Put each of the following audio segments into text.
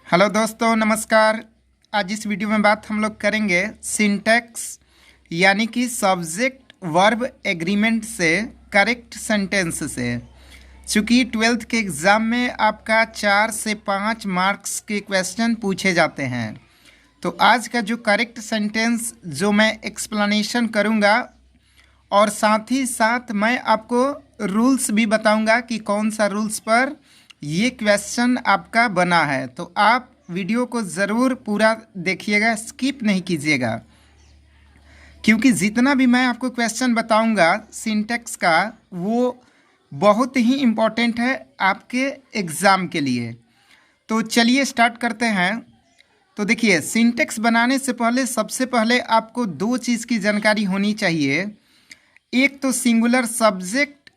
Hello दोस्तों, नमस्कार। आज इस वीडियो में बात हम लोग करेंगे सिंटैक्स यानी कि सब्जेक्ट वर्ब एग्रीमेंट से करेक्ट सेंटेंस से। चूँकि 12th के एग्ज़ाम में आपका 4 से 5 मार्क्स के क्वेश्चन पूछे जाते हैं, तो आज का जो करेक्ट सेंटेंस जो मैं एक्सप्लेनेशन करूँगा और साथ ही साथ मैं आपको रूल्स भी बताऊँगा कि कौन सा रूल्स पर ये क्वेश्चन आपका बना है। तो आप वीडियो को ज़रूर पूरा देखिएगा, स्किप नहीं कीजिएगा, क्योंकि जितना भी मैं आपको क्वेश्चन बताऊंगा सिंटैक्स का वो बहुत ही इम्पोर्टेंट है आपके एग्ज़ाम के लिए। तो चलिए स्टार्ट करते हैं। तो देखिए, सिंटैक्स बनाने से पहले सबसे पहले आपको दो चीज़ की जानकारी होनी चाहिए। एक तो singular subject,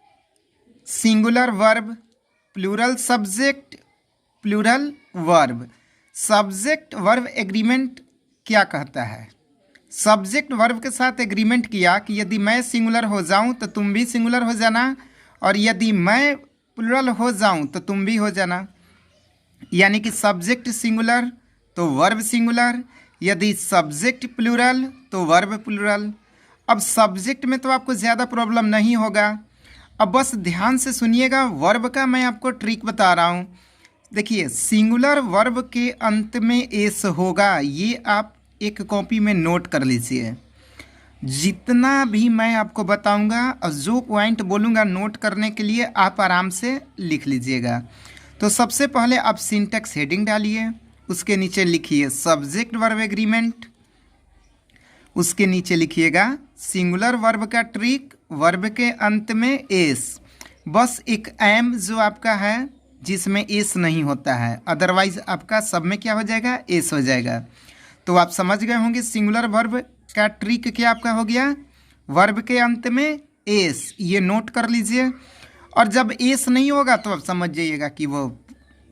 singular verb, plural subject, plural verb. Subject verb agreement क्या कहता है? सब्जेक्ट वर्ब के साथ एग्रीमेंट किया कि यदि मैं सिंगुलर हो जाऊं तो तुम भी सिंगुलर हो जाना, और यदि मैं प्लूरल हो जाऊं तो तुम भी हो जाना। यानी कि सब्जेक्ट सिंगुलर तो वर्ब सिंगुलर, यदि सब्जेक्ट प्लूरल तो वर्ब प्लूरल। अब सब्जेक्ट में तो आपको ज़्यादा प्रॉब्लम नहीं होगा। अब बस ध्यान से सुनिएगा, वर्ब का मैं आपको ट्रिक बता रहा हूँ। देखिए, सिंगुलर वर्ब के अंत में एस होगा, ये आप एक कॉपी में नोट कर लीजिए। जितना भी मैं आपको बताऊंगा और जो पॉइंट बोलूँगा नोट करने के लिए आप आराम से लिख लीजिएगा। तो सबसे पहले आप सिंटैक्स हेडिंग डालिए, उसके नीचे लिखिए सब्जेक्ट वर्ब एग्रीमेंट, उसके नीचे लिखिएगा सिंगुलर वर्ब का ट्रिक, वर्ब के अंत में एस। बस एक एम जो आपका है जिसमें एस नहीं होता है, अदरवाइज आपका सब में क्या हो जाएगा, एस हो जाएगा। तो आप समझ गए होंगे सिंगुलर वर्ब का ट्रिक क्या आपका हो गया, वर्ब के अंत में एस, ये नोट कर लीजिए। और जब एस नहीं होगा तो आप समझ जाइएगा कि वो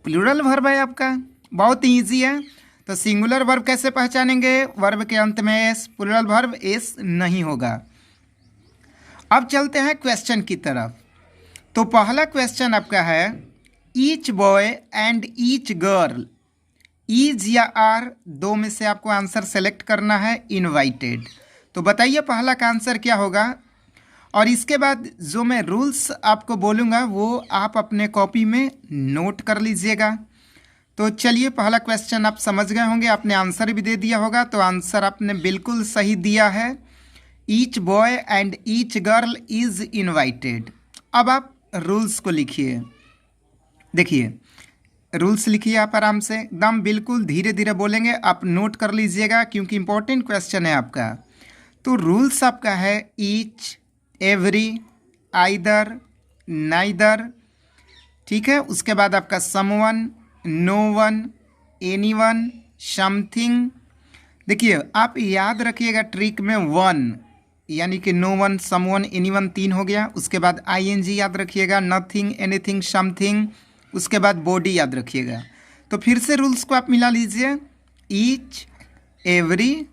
प्लूरल वर्ब है आपका। बहुत ईजी है। तो सिंगुलर वर्ब कैसे पहचानेंगे, वर्ब के अंत में एस, प्लूरल वर्ब एस नहीं होगा। अब चलते हैं क्वेश्चन की तरफ। तो पहला क्वेश्चन आपका है, each boy and each girl, is या आर दो में से आपको आंसर सेलेक्ट करना है, इनवाइटेड। तो बताइए पहला का आंसर क्या होगा। और इसके बाद जो मैं रूल्स आपको बोलूँगा वो आप अपने कॉपी में नोट कर लीजिएगा। तो चलिए, पहला क्वेश्चन आप समझ गए होंगे, आपने आंसर भी दे दिया होगा। तो आंसर आपने बिल्कुल सही दिया है, each boy and each girl is invited. अब आप रूल्स को लिखिए। देखिए, रूल्स लिखिए आप आराम से, एकदम बिल्कुल धीरे धीरे बोलेंगे, आप नोट कर लीजिएगा क्योंकि इंपॉर्टेंट क्वेश्चन है आपका। तो रूल्स आपका है ईच, एवरी, आइदर, नाइदर, ठीक है। उसके बाद आपका someone, no one, anyone, something. देखिए, आप याद रखिएगा ट्रिक में वन यानी कि नो वन, समवन, एनीवन 3 हो गया। उसके बाद आईएनजी याद रखिएगा, नथिंग, एनीथिंग, समथिंग। उसके बाद बॉडी याद रखिएगा। तो फिर से रूल्स को आप मिला लीजिए, each, every,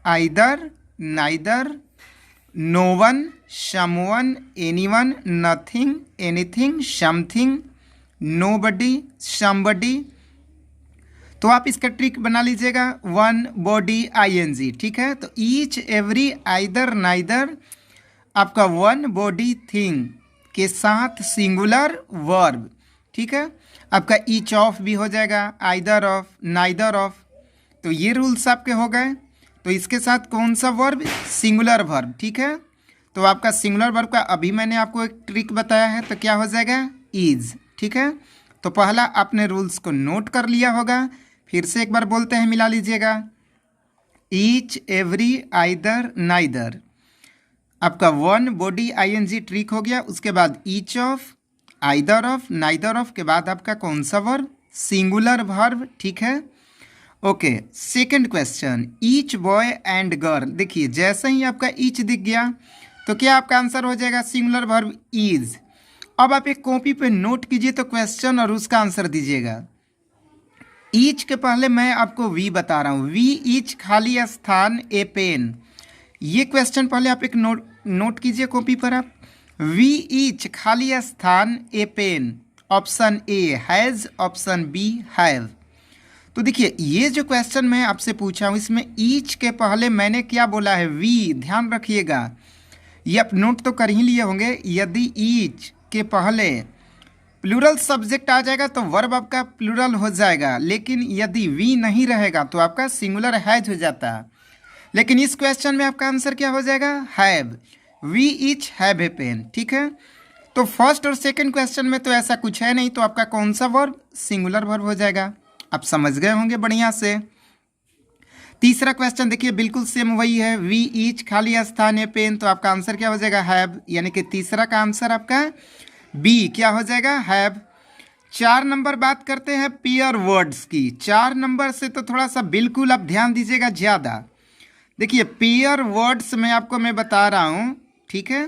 either, neither, no one, someone, anyone, nothing, anything, something, nobody, somebody. तो आप इसका ट्रिक बना लीजिएगा, वन, बॉडी, आईएनजी, ठीक है। तो ईच, एवरी, आइदर, नाइदर आपका वन, बॉडी, थिंग के साथ सिंगुलर वर्ब, ठीक है। आपका ईच ऑफ भी हो जाएगा, आइदर ऑफ, नाइदर ऑफ। तो ये रूल्स आपके हो गए। तो इसके साथ कौन सा वर्ब, सिंगुलर वर्ब, ठीक है। तो आपका सिंगुलर वर्ब का अभी मैंने आपको एक ट्रिक बताया है, तो क्या हो जाएगा, इज, ठीक है। तो पहला आपने रूल्स को नोट कर लिया होगा, फिर से एक बार बोलते हैं, मिला लीजिएगा, ईच, एवरी, आइदर, नाइदर आपका वन, बॉडी, आईएनजी ट्रिक हो गया। उसके बाद each of, either of, neither of के बाद आपका कौन सा वर्ब, सिंगुलर वर्ब, ठीक है। Okay, second question, each boy and girl. देखिए, जैसे ही आपका ईच दिख गया तो क्या आपका आंसर हो जाएगा, सिंगुलर वर्ब इज। अब आप एक कॉपी पे नोट कीजिए तो क्वेश्चन और उसका आंसर दीजिएगा। ईच के पहले मैं आपको वी बता रहा हूँ, वी ईच खाली स्थान ए पेन। ये क्वेश्चन पहले आप एक नोट कीजिए कॉपी पर। आप वी ईच खाली स्थान a pen, option A has, option B have. तो देखिए ये जो क्वेश्चन मैं आपसे पूछा हूँ इसमें ईच के पहले मैंने क्या बोला है, वी। ध्यान रखिएगा, ये आप नोट तो कर ही लिए होंगे। यदि ईच के पहले प्लूरल सब्जेक्ट आ जाएगा तो वर्ब आपका प्लूरल हो जाएगा, लेकिन यदि वी नहीं रहेगा तो आपका सिंगुलर हैज हो जाता। लेकिन इस क्वेश्चन में आपका आंसर क्या हो जाएगा, have. We each have a pen. ठीक है, तो फर्स्ट और सेकंड क्वेश्चन में तो ऐसा कुछ है नहीं, तो आपका कौन सा वर्ब, सिंगुलर वर्ब हो जाएगा। आप समझ गए होंगे बढ़िया से। तीसरा क्वेश्चन देखिए बिल्कुल सेम वही है, वी ईच खाली स्थान है पेन, तो आपका आंसर क्या हो जाएगा, हैव। यानी कि तीसरा का आंसर आपका बी क्या हो जाएगा, हैव। 4 नंबर बात करते हैं पेयर वर्ड्स की। 4 नंबर से तो थोड़ा सा बिल्कुल आप ध्यान दीजिएगा ज़्यादा। देखिए पेयर वर्ड्स में आपको मैं बता रहा हूँ, ठीक है।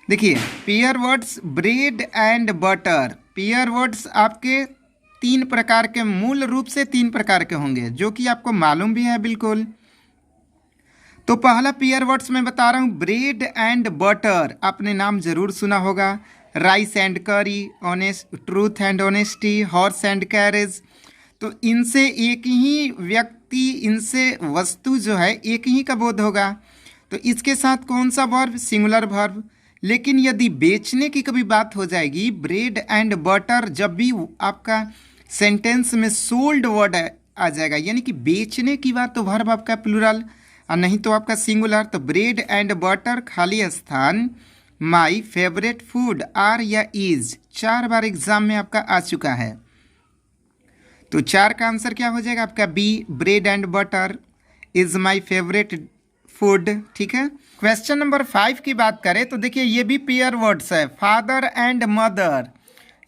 देखिए pair words bread and butter. Pair words आपके 3 प्रकार के, मूल रूप से 3 प्रकार के होंगे, जो कि आपको मालूम भी है बिल्कुल। तो पहला पेयर वर्ड्स मैं बता रहा हूँ ब्रेड एंड बटर, आपने नाम जरूर सुना होगा। राइस एंड करी, honest, truth and honesty, horse and carriage. तो इनसे एक ही व्यक्ति, इनसे वस्तु जो है एक ही का बोध होगा, तो इसके साथ कौन सा वर्ब, सिंगुलर वर्ब। लेकिन यदि बेचने की कभी बात हो जाएगी, ब्रेड एंड बटर, जब भी आपका सेंटेंस में सोल्ड वर्ड आ जाएगा, यानी कि बेचने की बात, तो वर्ब आपका प्लूरल और नहीं तो आपका सिंगुलर। तो ब्रेड एंड बटर खाली स्थान माई फेवरेट फूड आर या इज, 4 बार एग्जाम में आपका आ चुका है। तो 4 का आंसर क्या हो जाएगा आपका B, bread and butter is my favourite food. ठीक है, क्वेश्चन नंबर 5 की बात करें तो देखिए ये भी पेयर वर्ड्स है, फादर एंड मदर।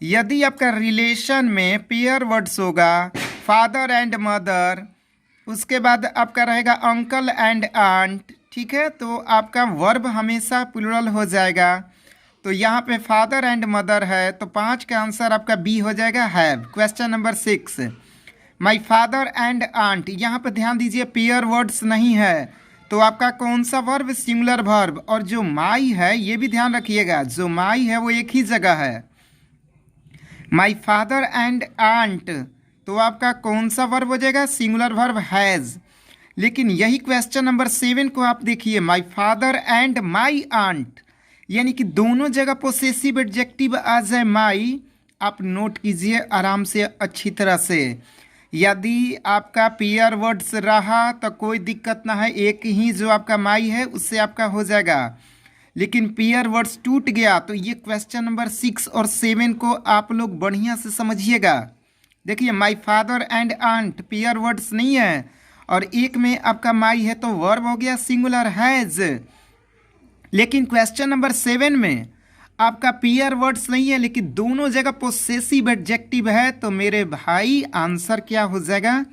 यदि आपका रिलेशन में पेयर वर्ड्स होगा फादर एंड मदर, उसके बाद आपका रहेगा अंकल एंड आंट, ठीक है, तो आपका वर्ब हमेशा प्लूरल हो जाएगा। तो यहाँ पे फादर एंड मदर है, तो 5 का आंसर आपका बी हो जाएगा, have. Question number 6 my father and aunt, यहाँ पे ध्यान दीजिए पेयर वर्ड्स नहीं है, तो आपका कौन सा वर्ब, सिंगुलर वर्ब। और जो माई है ये भी ध्यान रखिएगा, जो माई है वो एक ही जगह है। माई फादर एंड आंट, तो आपका कौन सा वर्ब हो जाएगा, सिंगुलर वर्ब हैज़। लेकिन यही क्वेश्चन नंबर 7 को आप देखिए, my father and my aunt, यानी कि दोनों जगह पोसेसिव एडजेक्टिव आ जाए माई। आप नोट कीजिए आराम से अच्छी तरह से। यदि आपका पेयर वर्ड्स रहा तो कोई दिक्कत ना है, एक ही जो आपका माई है उससे आपका हो जाएगा। लेकिन पेयर वर्ड्स टूट गया तो ये क्वेश्चन नंबर 6 और 7 को आप लोग बढ़िया से समझिएगा। देखिए my father and aunt pair words नहीं है, और एक में आपका माई है तो वर्ब हो गया सिंगुलर हैज। लेकिन क्वेश्चन नंबर 7 में आपका पेयर वर्ड्स नहीं है, लेकिन दोनों जगह पोसेसिव एडजेक्टिव है, तो मेरे भाई आंसर क्या हो जाएगा,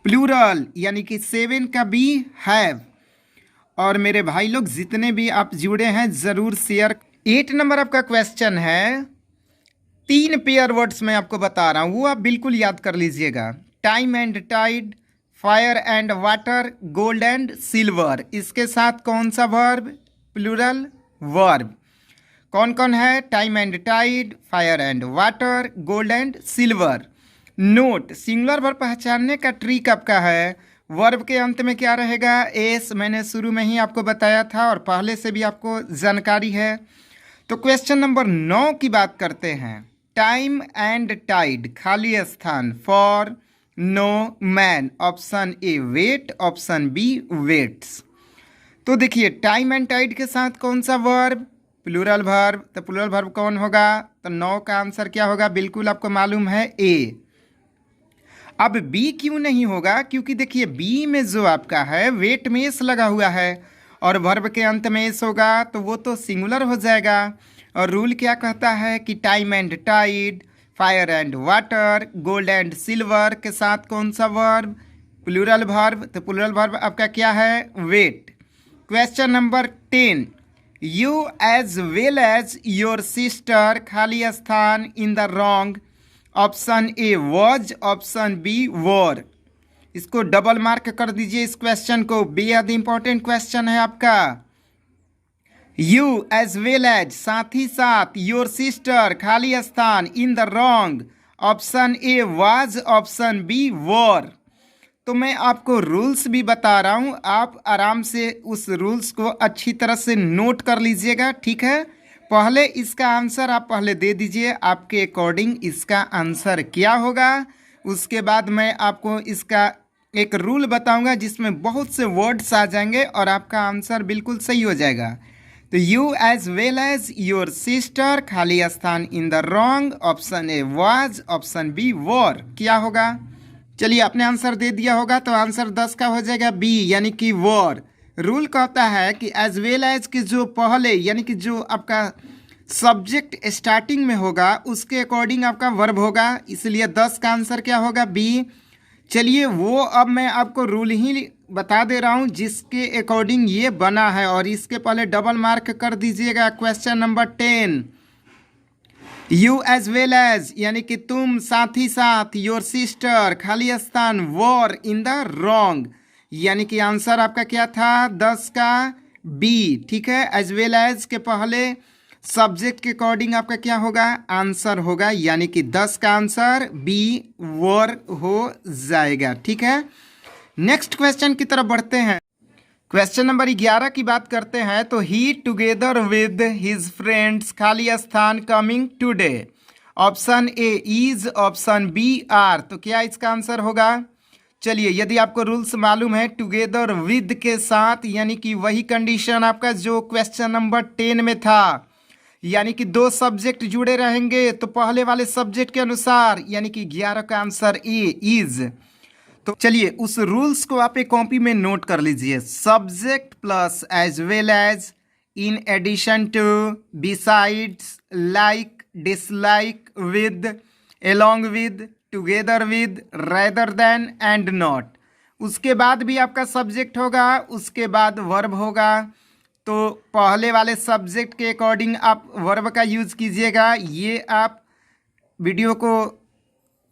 प्लूरल, यानी कि 7 का बी हैव। और मेरे भाई लोग जितने भी आप जुड़े हैं ज़रूर शेयर। 8 नंबर आपका क्वेश्चन है, 3 पेयर वर्ड्स मैं आपको बता रहा हूँ, वो आप बिल्कुल याद कर लीजिएगा। Time and tide, fire and water, gold and silver. इसके साथ कौन सा वर्ब, प्लूरल वर्ब। कौन कौन है, time and tide, fire and water, gold and silver. Note, singular verb पहचानने का ट्रिक आपका है, वर्ब के अंत में क्या रहेगा, एस। मैंने शुरू में ही आपको बताया था और पहले से भी आपको जानकारी है। तो क्वेश्चन नंबर 9 की बात करते हैं। टाइम एंड टाइड खाली स्थान, for, no, man. Option A wait, option B waits. तो देखिए टाइम एंड टाइड के साथ कौन सा वर्ब, प्लूरल वर्ब। तो प्लूरल वर्ब कौन होगा, तो 9 का आंसर क्या होगा, बिल्कुल आपको मालूम है, ए। अब बी क्यों नहीं होगा, क्योंकि देखिए बी में जो आपका है वेट में एस लगा हुआ है, और वर्ब के अंत में एस होगा तो वो तो सिंगुलर हो जाएगा। और रूल क्या कहता है कि time and tide, fire and water, gold and silver के साथ कौन सा वर्ब, प्लूरल वर्ब। तो प्लूरल वर्ब आपका क्या है, wait. Question number 10, you as well as your sister खाली स्थान in the wrong. Option A was, option B were. इसको डबल मार्क कर दीजिए, इस क्वेश्चन को, बेहद इंपॉर्टेंट क्वेश्चन है आपका। यू एज वेल एज साथ ही साथ, योर सिस्टर खाली स्थान in the wrong. Option A was, option B were. तो मैं आपको रूल्स भी बता रहा हूँ, आप आराम से उस रूल्स को अच्छी तरह से नोट कर लीजिएगा, ठीक है। पहले इसका आंसर आप पहले दे दीजिए, आपके अकॉर्डिंग इसका आंसर क्या होगा। उसके बाद मैं आपको इसका एक रूल बताऊंगा जिसमें बहुत से वर्ड्स आ जाएंगे और आपका आंसर बिल्कुल सही हो जाएगा। तो you as well as your sister, खाली स्थान in the wrong, option A was, option B were, क्या होगा। चलिए आपने आंसर दे दिया होगा, तो आंसर 10 का हो जाएगा बी, यानी कि वॉर। रूल कहता है कि एज वेल एज के जो पहले यानी कि जो आपका सब्जेक्ट स्टार्टिंग में होगा उसके अकॉर्डिंग आपका वर्ब होगा, इसलिए 10 का आंसर क्या होगा, बी। चलिए वो अब मैं आपको रूल ही बता दे रहा हूँ जिसके अकॉर्डिंग ये बना है, और इसके पहले डबल मार्क कर दीजिएगा। Question number 10, you as well as यानी कि तुम, साथ ही साथ, योर सिस्टर, खाली स्थान, वॉर इन द रॉन्ग, यानी कि आंसर आपका क्या था, 10 का बी, ठीक है। एज वेल एज के पहले सब्जेक्ट के अकॉर्डिंग आपका क्या होगा, आंसर होगा, यानी कि 10 का आंसर बी वॉर हो जाएगा, ठीक है। नेक्स्ट क्वेश्चन की तरफ बढ़ते हैं। क्वेश्चन नंबर 11 की बात करते हैं। तो he together with his friends, खाली स्थान, coming today, option A is, option B are, तो क्या इसका आंसर होगा। चलिए यदि आपको रूल्स मालूम है, टुगेदर विद के साथ यानी कि वही कंडीशन आपका जो क्वेश्चन नंबर 10 में था, यानी कि दो सब्जेक्ट जुड़े रहेंगे, तो पहले वाले सब्जेक्ट के अनुसार यानी कि 11 का आंसर ए इज। तो चलिए उस रूल्स को आप एक कॉपी में नोट कर लीजिए। Subject plus as well as, in addition to, besides, like, dislike, with, along with, together with, rather than and not. उसके बाद भी आपका सब्जेक्ट होगा, उसके बाद वर्ब होगा। तो पहले वाले सब्जेक्ट के अकॉर्डिंग आप वर्ब का यूज़ कीजिएगा। ये आप वीडियो को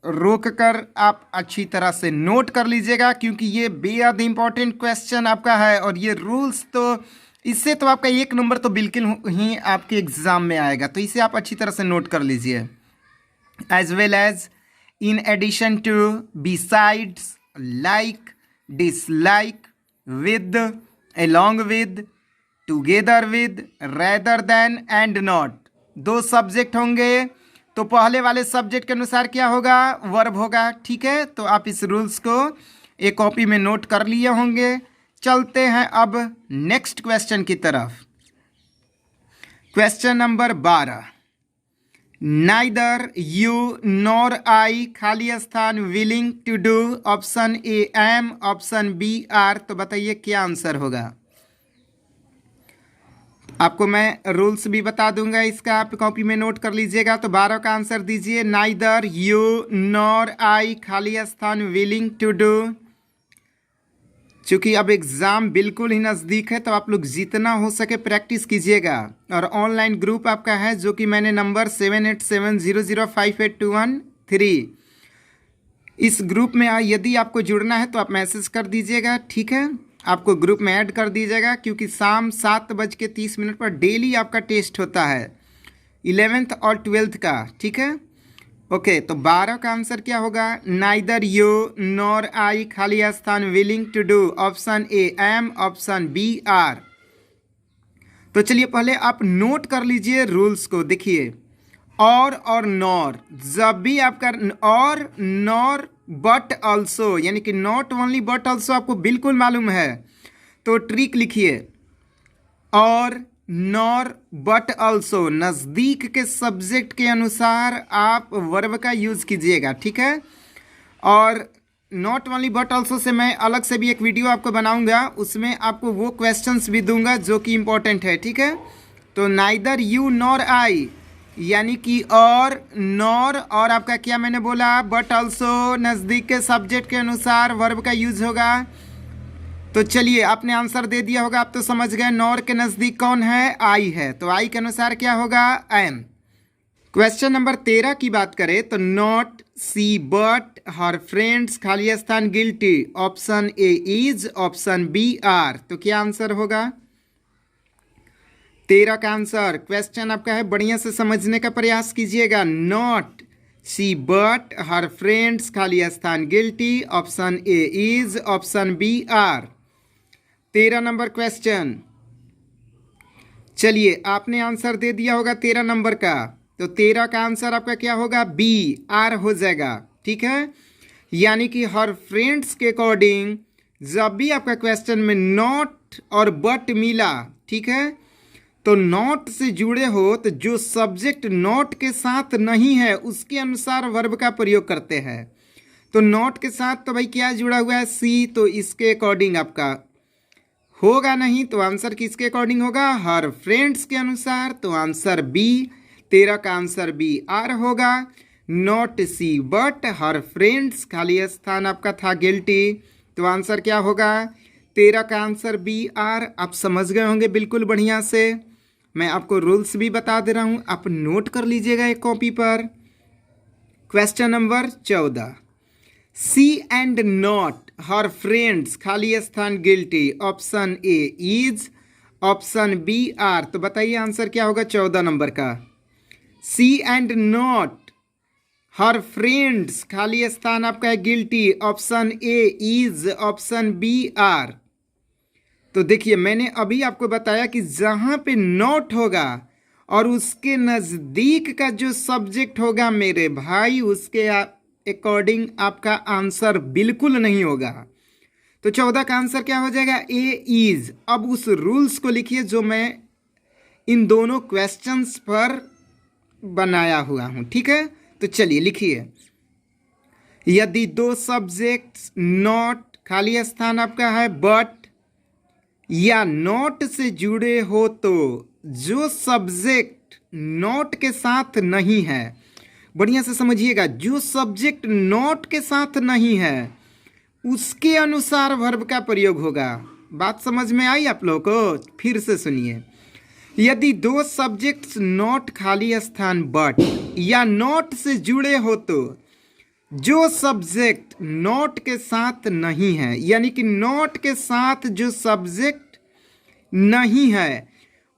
रोक कर आप अच्छी तरह से नोट कर लीजिएगा, क्योंकि ये बेहद इंपॉर्टेंट क्वेश्चन आपका है, और ये रूल्स तो इससे तो आपका 1 नंबर तो बिल्कुल ही आपके एग्ज़ाम में आएगा, तो इसे आप अच्छी तरह से नोट कर लीजिए। As well as, in addition to, besides, like, dislike, with, along with, together with, rather than and not. दो सब्जेक्ट होंगे, तो पहले वाले सब्जेक्ट के अनुसार क्या होगा, वर्ब होगा, ठीक है। तो आप इस रूल्स को एक कॉपी में नोट कर लिए होंगे। चलते हैं अब नेक्स्ट क्वेश्चन की तरफ। Question number 12, neither you nor I, खाली स्थान, willing to do, option A am, option B are, तो बताइए क्या आंसर होगा। आपको मैं रूल्स भी बता दूंगा, इसका आप कॉपी में नोट कर लीजिएगा। तो 12 का आंसर दीजिए। नाइदर यू नॉर आई, खाली स्थान, विलिंग टू डू। चूँकि अब एग्ज़ाम बिल्कुल ही नज़दीक है, तो आप लोग जितना हो सके प्रैक्टिस कीजिएगा। और ऑनलाइन ग्रुप आपका है, जो कि मैंने नंबर 7870058213, इस ग्रुप में यदि आपको जुड़ना है तो आप मैसेज कर दीजिएगा, ठीक है। आपको ग्रुप में ऐड कर दीजिएगा, क्योंकि शाम 7:30 पर डेली आपका टेस्ट होता है 11th और 12th का, ठीक है। ओके, तो 12 का आंसर क्या होगा, नाइदर यू नॉर आई, खाली स्थान, willing to do, option A am, option B are. तो चलिए पहले आप नोट कर लीजिए रूल्स को। देखिए, और नॉर, जब भी आपका और, नॉर, बट ऑल्सो, यानी कि नॉट ओनली बट ऑल्सो आपको बिल्कुल मालूम है, तो ट्रिक लिखिए, और, नॉर, बट ऑल्सो, नज़दीक के सब्जेक्ट के अनुसार आप वर्ब का यूज़ कीजिएगा, ठीक है। और not only but also say मैं अलग से भी एक वीडियो आपको बनाऊंगा, उसमें आपको वो क्वेश्चंस भी दूंगा जो कि इम्पोर्टेंट है, ठीक है। तो नाइदर यू नॉर आई, यानी कि और, नॉर, और आपका क्या मैंने बोला, बट ऑल्सो, नज़दीक के सब्जेक्ट के अनुसार वर्ब का यूज़ होगा। तो चलिए आपने आंसर दे दिया होगा, आप तो समझ गए नॉर के नज़दीक कौन है, आई है, तो आई के अनुसार क्या होगा, एम। क्वेश्चन नंबर 13 की बात करें तो not, she, but, her friends, खाली स्थान, guilty, option A is, option B are, तो क्या आंसर होगा। 13 का आंसर, क्वेश्चन आपका है, बढ़िया से समझने का प्रयास कीजिएगा। Not, she but, her friends खाली स्थान guilty, option A is, option B are. 13 number question. चलिए आपने आंसर दे दिया होगा 13 नंबर का, तो 13 का आंसर आपका क्या होगा? बी आर हो जाएगा। ठीक है, यानी कि हर फ्रेंड्स के अकॉर्डिंग जब भी आपका क्वेश्चन में नॉट और बट मिला, ठीक है, तो नॉट से जुड़े हो तो जो सब्जेक्ट नॉट के साथ नहीं है उसके अनुसार वर्ब का प्रयोग करते हैं। तो नॉट के साथ तो भाई क्या जुड़ा हुआ है? सी, तो इसके अकॉर्डिंग आपका होगा नहीं, तो आंसर किसके अकॉर्डिंग होगा? हर फ्रेंड्स के अनुसार। तो आंसर बी, 13 का आंसर बी आर होगा। Not she but her friends खाली स्थान आपका था गिल्टी, तो आंसर क्या होगा? 13 का आंसर बी आर। आप समझ गए होंगे बिल्कुल बढ़िया से। मैं आपको रूल्स भी बता दे रहा हूँ, आप नोट कर लीजिएगा एक कॉपी पर। Question number 14, she and not her friends खाली स्थान guilty, option A is, option B are. तो बताइए आंसर क्या होगा 14 नंबर का? She and not her friends खाली स्थान आपका है guilty, option A is, option B are. तो देखिए मैंने अभी आपको बताया कि जहां पे नॉट होगा और उसके नज़दीक का जो सब्जेक्ट होगा मेरे भाई, उसके अकॉर्डिंग आपका आंसर बिल्कुल नहीं होगा। तो 14 का आंसर क्या हो जाएगा? ए इज। अब उस रूल्स को लिखिए जो मैं इन दोनों क्वेश्चंस पर बनाया हुआ हूं। ठीक है, तो चलिए लिखिए। यदि दो सब्जेक्ट्स नॉट खाली स्थान आपका है बट या नॉट से जुड़े हो, तो जो सब्जेक्ट नॉट के साथ नहीं है, बढ़िया से समझिएगा, जो सब्जेक्ट नॉट के साथ नहीं है उसके अनुसार वर्ब का प्रयोग होगा। बात समझ में आई आप लोगों को? फिर से सुनिए। यदि दो सब्जेक्ट्स नॉट खाली स्थान बट या नॉट से जुड़े हो, तो जो सब्जेक्ट नॉट के साथ नहीं है, यानी कि नॉट के साथ जो सब्जेक्ट नहीं है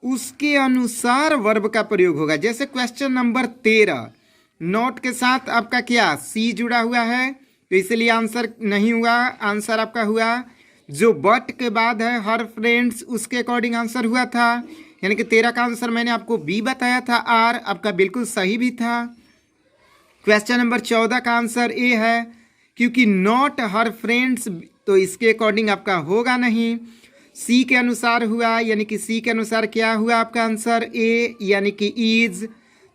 उसके अनुसार वर्ब का प्रयोग होगा। जैसे क्वेश्चन नंबर 13, नॉट के साथ आपका क्या? सी जुड़ा हुआ है, तो इसलिए आंसर नहीं हुआ। आंसर आपका हुआ जो बट के बाद है हर फ्रेंड्स, उसके अकॉर्डिंग आंसर हुआ था। यानी कि 13 का आंसर मैंने आपको बी बताया था, आर आपका बिल्कुल सही भी था। क्वेश्चन नंबर 14 का आंसर ए है, क्योंकि नॉट हर फ्रेंड्स, तो इसके अकॉर्डिंग आपका होगा नहीं। सी के अनुसार हुआ, यानी कि सी के अनुसार क्या हुआ आपका आंसर? ए, यानी कि इज।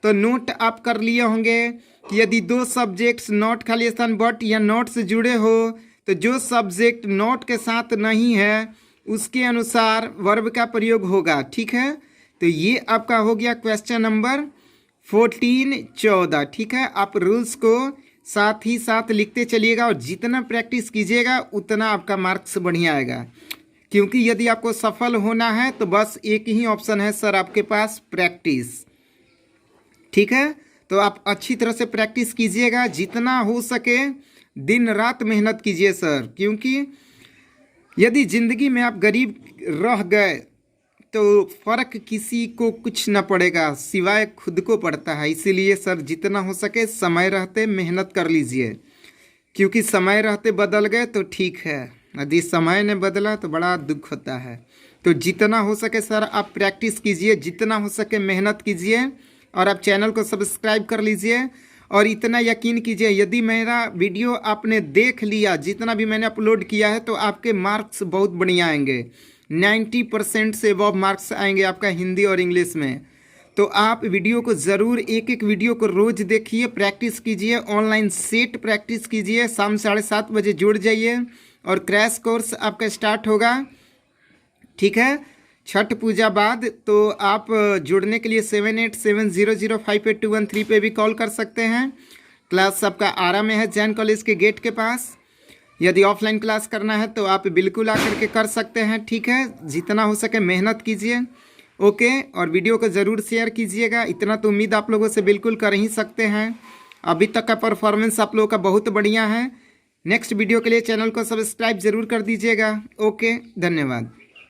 तो नोट आप कर लिए होंगे कि यदि दो सब्जेक्ट्स नॉट खाली स्थान बट या नॉट से जुड़े हो, तो जो सब्जेक्ट नॉट के साथ नहीं है उसके अनुसार वर्ब का प्रयोग होगा। ठीक है, तो ये आपका हो गया क्वेश्चन नंबर 14, 14। ठीक है, आप रूल्स को साथ ही साथ लिखते चलिएगा और जितना प्रैक्टिस कीजिएगा उतना आपका मार्क्स बढ़िया आएगा। क्योंकि यदि आपको सफल होना है तो बस एक ही ऑप्शन है सर आपके पास, प्रैक्टिस। ठीक है, तो आप अच्छी तरह से प्रैक्टिस कीजिएगा, जितना हो सके दिन रात मेहनत कीजिए सर। क्योंकि यदि ज़िंदगी में आप गरीब रह गए तो फ़र्क किसी को कुछ न पड़ेगा, सिवाय खुद को पड़ता है। इसीलिए सर जितना हो सके समय रहते मेहनत कर लीजिए, क्योंकि समय रहते बदल गए तो ठीक है, यदि समय ने बदला तो बड़ा दुख होता है। तो जितना हो सके सर आप प्रैक्टिस कीजिए, जितना हो सके मेहनत कीजिए, और आप चैनल को सब्सक्राइब कर लीजिए। और इतना यकीन कीजिए, यदि मेरा वीडियो आपने देख लिया, जितना भी मैंने अपलोड किया है, तो आपके मार्क्स बहुत बढ़िया आएंगे। 90% से अबव मार्क्स आएंगे आपका हिंदी और इंग्लिश में। तो आप वीडियो को ज़रूर, एक एक वीडियो को रोज़ देखिए, प्रैक्टिस कीजिए, ऑनलाइन सेट प्रैक्टिस कीजिए। शाम 7:30 बजे जुड़ जाइए और क्रैश कोर्स आपका स्टार्ट होगा। ठीक है, छठ पूजा बाद। तो आप जुड़ने के लिए 7870058213 पे भी कॉल कर सकते हैं। क्लास आपका आरा में है, जैन कॉलेज के गेट के पास। यदि ऑफलाइन क्लास करना है तो आप बिल्कुल आकर के कर सकते हैं। ठीक है, जितना हो सके मेहनत कीजिए। ओके, और वीडियो को ज़रूर शेयर कीजिएगा। इतना तो उम्मीद आप लोगों से बिल्कुल कर ही सकते हैं। अभी तक का परफॉर्मेंस आप लोगों का बहुत बढ़िया है। नेक्स्ट वीडियो के लिए चैनल को सब्सक्राइब ज़रूर कर दीजिएगा। ओके, धन्यवाद।